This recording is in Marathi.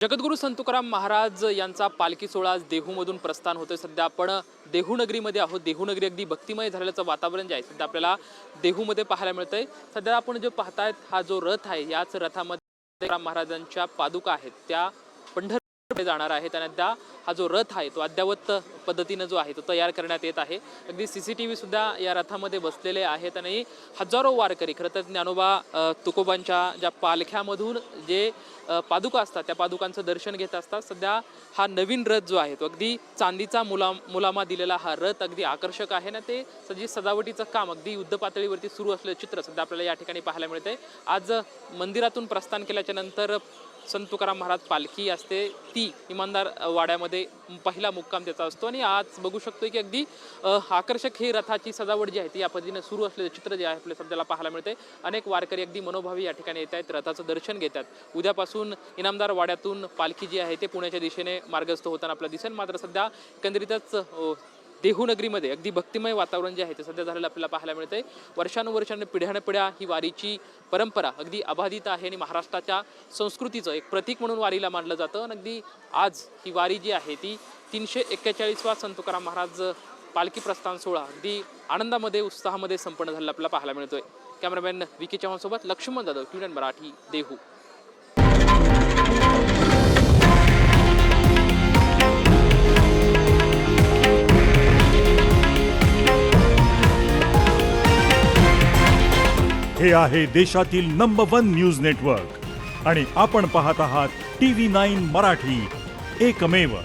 जगद्गुरू संत तुकाराम महाराज यांचा पालखी सोहळा आज देहूमधून प्रस्थान होतोय। सध्या आपण देहू नगरीमध्ये आहोत। देहू नगरी अगदी भक्तिमय झालेलं वातावरण जे आहे सध्या आपल्याला देहूमध्ये पाहायला मिळतंय। सध्या आपण जो पाहतायत हा जो रथ आहे याच रथामध्ये तुकाराम महाराजांच्या पादुका आहेत त्या पंढरपूरकडे जाणार आहेत आणि त्या हा जो रथ आहे तो अद्यावत पद्धतीने जो आहे तो तयार करण्यात येत आहे। अगदी सीसीटीव्ही सुद्धा या रथामध्ये बसलेले आहेत आणि हजारो वारकरी खरं तर ज्ञानोबा तुकोबांच्या ज्या पालख्यामधून जे पादुका असतात त्या पादुकांचं दर्शन घेत असतात। सध्या हा नवीन रथ जो आहे तो अगदी चांदीचा मुलामा दिलेला हा रथ अगदी आकर्षक आहे ना। ते सजावटीचं काम अगदी युद्ध पातळीवरती सुरू असलेलं चित्र सध्या आपल्याला या ठिकाणी पाहायला मिळते। आज मंदिरातून प्रस्थान केल्याच्या नंतर संत तुकाराम महाराज पालखी असते ती इमानदार वाड्यामध्ये पहिला मुक्काम त्याचा असतो आणि आज बघू शकतोय की अगदी आकर्षक ही रथाची सजावट जी आहे ती या पद्धतीने सुरू असलेलं चित्र जे आहे आपल्या सध्याला पाहायला मिळते। अनेक वारकरी अगदी मनोभावी या ठिकाणी येत आहेत, रथाचं दर्शन घेतात। उद्यापासून इनामदार वाड्यातून पालखी जी आहे ते पुण्याच्या दिशेने मार्गस्थ होताना आपल्याला दिसेल। मात्र सध्या एकंदरीतच देहू नगरीमध्ये अगदी भक्तिमय वातावरण जे आहे ते सध्या झालेलं आपल्याला पाहायला मिळते। वर्षानुवर्षांनी पिढ्यानपिढ्या ही वारीची परंपरा अगदी अबाधित आहे आणि महाराष्ट्राच्या संस्कृतीचं एक प्रतीक म्हणून वारीला मानलं जातं। आणि अगदी आज ही वारी जी आहे ती 341वा संत तुकाराम महाराज पालखी प्रस्थान सोहळा अगदी आनंदामध्ये उत्साहामध्ये संपन्न झालेला आपल्याला पाहायला मिळतोय। कॅमेरामॅन विकी चव्हाण सोबत लक्ष्मण जाधव, TVN मराठी, देहू। हे आहे देशातील नंबर 1 न्यूज नेटवर्क आणि आपण पाहत आहात TV9 मराठी, एकमेव।